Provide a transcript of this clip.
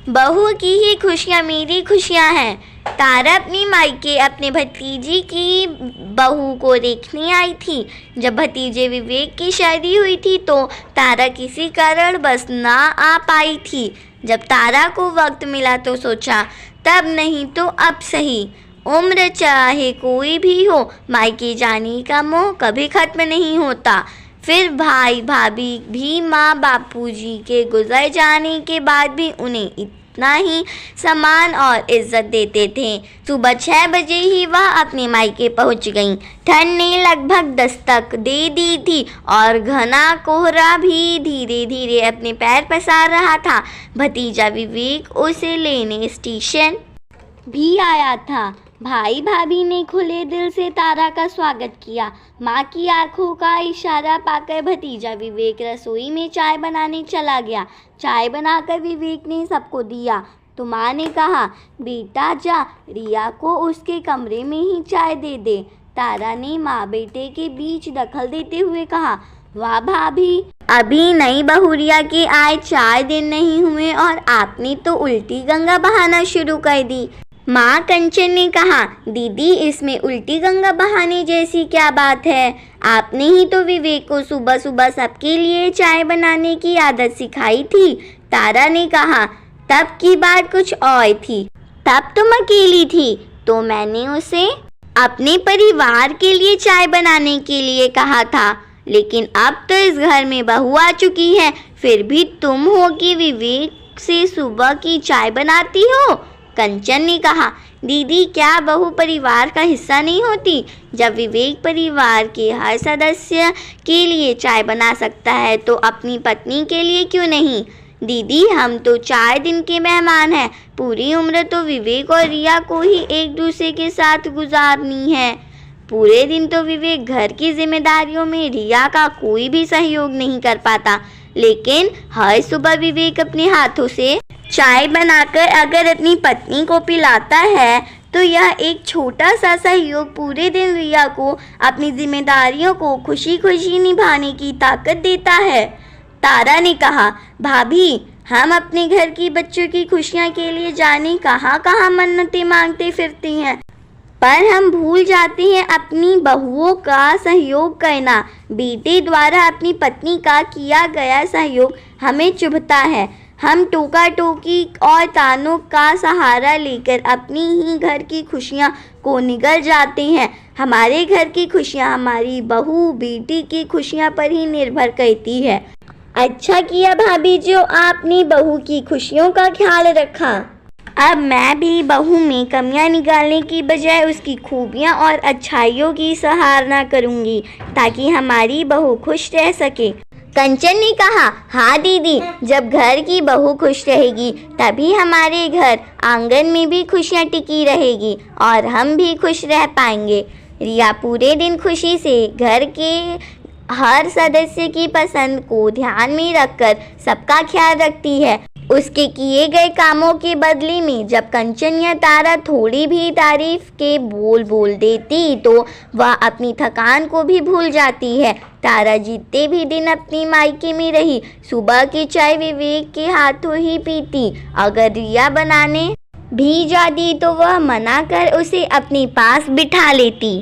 बहू की ही खुशियाँ मेरी खुशियाँ हैं। तारा अपनी मायके अपने भतीजी की बहू को देखने आई थी। जब भतीजे विवेक की शादी हुई थी तो तारा किसी कारण बस ना आ पाई थी। जब तारा को वक्त मिला तो सोचा तब नहीं तो अब सही। उम्र चाहे कोई भी हो, मायके जाने का मोह कभी खत्म नहीं होता। फिर भाई भाभी भी माँ बापूजी के गुजर जाने के बाद भी उन्हें इतना ही सम्मान और इज्जत देते थे। सुबह 6 बजे ही वह अपने मायके पहुंच गईं। ठंड ने लगभग दस्तक दे दी थी और घना कोहरा भी धीरे धीरे अपने पैर पसार रहा था। भतीजा विवेक उसे लेने स्टेशन भी आया था। भाई भाभी ने खुले दिल से तारा का स्वागत किया। माँ की आंखों का इशारा पाकर भतीजा विवेक रसोई में चाय बनाने चला गया। चाय बनाकर विवेक ने सबको दिया तो माँ ने कहा, बेटा जा रिया को उसके कमरे में ही चाय दे दे। तारा ने माँ बेटे के बीच दखल देते हुए कहा, वाह भाभी, अभी नई बहू रिया के आए 4 दिन नहीं हुए और आपने तो उल्टी गंगा बहाना शुरू कर दी। माँ कंचन ने कहा, दीदी इसमें उल्टी गंगा बहाने जैसी क्या बात है। आपने ही तो विवेक को सुबह सुबह सबके लिए चाय बनाने की आदत सिखाई थी। तारा ने कहा, तब की बात कुछ और थी। तब तुम अकेली थी तो मैंने उसे अपने परिवार के लिए चाय बनाने के लिए कहा था। लेकिन अब तो इस घर में बहू आ चुकी है, फिर भी तुम हो कि विवेक से सुबह की चाय बनाती हो। कंचन ने कहा, दीदी क्या बहू परिवार का हिस्सा नहीं होती। जब विवेक परिवार के हर सदस्य के लिए चाय बना सकता है तो अपनी पत्नी के लिए क्यों नहीं। दीदी हम तो 4 दिन के मेहमान हैं, पूरी उम्र तो विवेक और रिया को ही एक दूसरे के साथ गुजारनी है। पूरे दिन तो विवेक घर की जिम्मेदारियों में रिया का कोई भी सहयोग नहीं कर पाता, लेकिन हर सुबह विवेक अपने हाथों से चाय बनाकर अगर अपनी पत्नी को पिलाता है तो यह एक छोटा सा सहयोग पूरे दिन रिया को अपनी जिम्मेदारियों को खुशी खुशी निभाने की ताकत देता है। तारा ने कहा, भाभी हम अपने घर की बच्चों की खुशियाँ के लिए जाने कहाँ कहाँ मन्नतें मांगते फिरते हैं, पर हम भूल जाते हैं अपनी बहुओं का सहयोग करना। बेटे द्वारा अपनी पत्नी का किया गया सहयोग हमें चुभता है। हम टोका टोकी और तानों का सहारा लेकर अपनी ही घर की खुशियाँ को निगल जाते हैं। हमारे घर की खुशियाँ हमारी बहू बेटी की खुशियाँ पर ही निर्भर करती है। अच्छा किया भाभी जो आपने बहू की खुशियों का ख्याल रखा। अब मैं भी बहू में कमियां निकालने की बजाय उसकी खूबियां और अच्छाइयों की सराहना करूंगी ताकि हमारी बहू खुश रह सके। कंचन ने कहा, हाँ दीदी, जब घर की बहू खुश रहेगी तभी हमारे घर आंगन में भी खुशियाँ टिकी रहेगी और हम भी खुश रह पाएंगे। रिया पूरे दिन खुशी से घर के हर सदस्य की पसंद को ध्यान में रखकर सबका ख्याल रखती है। उसके किए गए कामों के बदले में जब कंचन या तारा थोड़ी भी तारीफ के बोल देती तो वह अपनी थकान को भी भूल जाती है। तारा जितने भी दिन अपनी मायके में रही सुबह की चाय विवेक के हाथों ही पीती। अगर रिया बनाने भी जाती तो वह मना कर उसे अपने पास बिठा लेती।